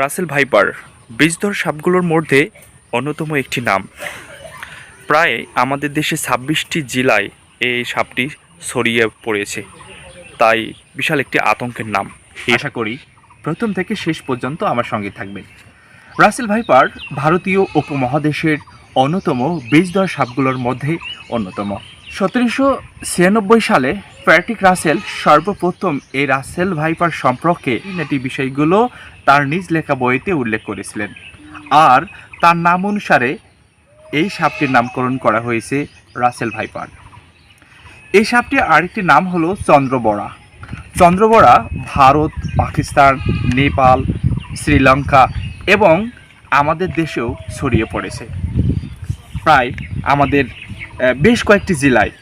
Russell viper বিষধর সাপগুলোর মধ্যে অন্যতম একটি নাম। প্রায় আমাদের দেশে ২৬টি জেলায় এই সাপটি ছড়িয়ে পড়েছে, তাই বিশাল একটি আতঙ্কের নাম। আশা করি প্রথম থেকে শেষ পর্যন্ত আমার সঙ্গে থাকবেন। রাসেল ভাইপার ভারতীয় উপমহাদেশের অন্যতম বিষধর সাপগুলোর মধ্যে অন্যতম। ১৭৯৬ সালে প্যাট্রিক রাসেল সর্বপ্রথম এই রাসেল ভাইপার সম্পর্কে এই বিষয়গুলো তার নিজ লেখা বইতে উল্লেখ করেছিলেন, আর তার নাম অনুসারে এই সাপটির নামকরণ করা হয়েছে রাসেল ভাইপার। এই সাপটির আরেকটি নাম হলো চন্দ্রবড়া। চন্দ্রবড়া ভারত, পাকিস্তান, নেপাল, শ্রীলঙ্কা এবং আমাদের দেশেও ছড়িয়ে পড়েছে। প্রায় আমাদের বেশ কয়েকটি জেলায়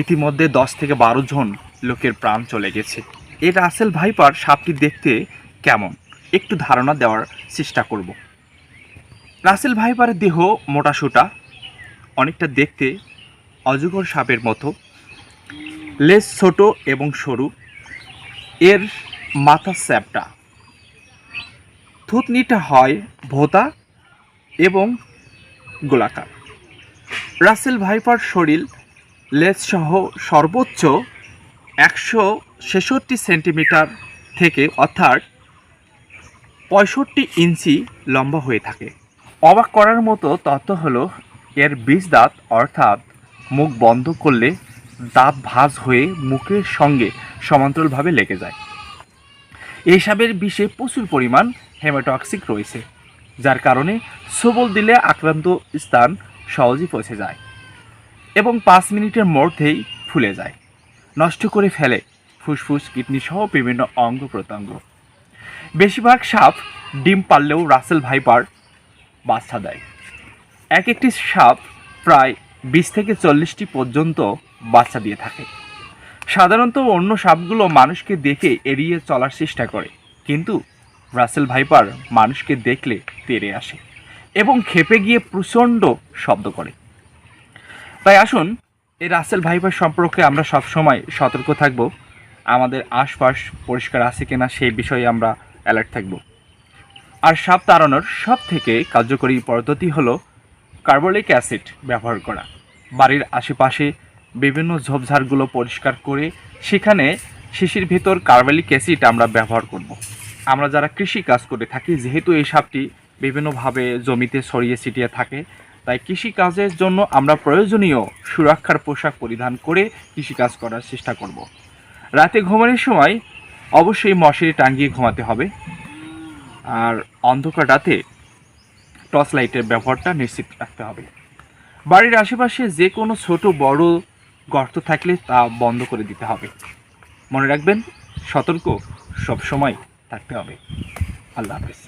ইতিমধ্যে 10 থেকে 12 জন লোকের প্রাণ চলে গেছে। এই রাসেল ভাইপার সাপটি দেখতে কেমন একটু ধারণা দেওয়ার চেষ্টা করব। রাসেল ভাইপারের দেহ মোটাসোটা, অনেকটা দেখতে অজগর সাপের মতো, লেজ ছোট এবং সরু, এর মাথা চ্যাপ্টা, থুতনিটা হয় ভোঁতা এবং গোলাকার। রাসেল ভাইপার শরীর লেজসহ সর্বোচ্চ ১৬৬ সেন্টিমিটার থেকে অর্থাৎ ৬৫ ইঞ্চি লম্বা হয়ে থাকে। অবাক করার মতো তথ্য হলো এর ২০ দাঁত, অর্থাৎ মুখ বন্ধ করলে দাঁত ভাঁজ হয়ে মুখের সঙ্গে সমান্তরালভাবে লেগে যায়। এই সাপের বিষে প্রচুর পরিমাণ হেমাটোক্সিক রয়েছে, যার কারণে ছোবল দিলে আক্রান্ত স্থান সহজেই পৌঁছে যায় এবং 5 মিনিটের মধ্যেই ফুলে যায়, নষ্ট করে ফেলে ফুসফুস, কিডনি সহ বিভিন্ন অঙ্গ প্রত্যঙ্গ। বেশিরভাগ সাপ ডিম পারলেও রাসেল ভাইপার বাচ্চা দেয়। এক একটি সাপ প্রায় 20 থেকে 40টি পর্যন্ত বাচ্চা দিয়ে থাকে। সাধারণত অন্য সাপগুলো মানুষকে দেখে এড়িয়ে চলার চেষ্টা করে, কিন্তু রাসেল ভাইপার মানুষকে দেখলে তেড়ে আসে এবং খেপে গিয়ে প্রচণ্ড শব্দ করে। তাই আসুন এই রাসেল ভাইপার সম্পর্কে আমরা সবসময় সতর্ক থাকব, আমাদের আশপাশ পরিষ্কার আছে কিনা সেই বিষয়ে আমরা অ্যালার্ট থাকব। আর সাপ তাড়ানোর সব থেকে কার্যকরী পদ্ধতি হলো কার্বলিক অ্যাসিড ব্যবহার করা। বাড়ির আশেপাশে বিভিন্ন ঝোপঝাড়গুলো পরিষ্কার করে সেখানে শিশির ভেতর কার্বলিক অ্যাসিড আমরা ব্যবহার করব। আমরা যারা কৃষি কাজ করে থাকি, যেহেতু এই সাপটি বিভিন্নভাবে জমিতে ছড়িয়ে ছিটিয়ে থাকে, তাই কৃষিকাজের জন্য আমরা প্রয়োজনীয় সুরক্ষার পোশাক পরিধান করে কৃষিকাজ করার চেষ্টা করব। রাতে ঘুমানোর সময় অবশ্যই মশারি টাঙিয়ে ঘুমাতে হবে, আর অন্ধকার রাতে টর্চ লাইটের ব্যবহারটা নিশ্চিত রাখতে হবে। বাড়ির আশেপাশে যে কোনো ছোট বড় গর্ত থাকলে তা বন্ধ করে দিতে হবে। মনে রাখবেন, সতর্ক সবসময় থাকতে হবে। আল্লাহ হাফেজ।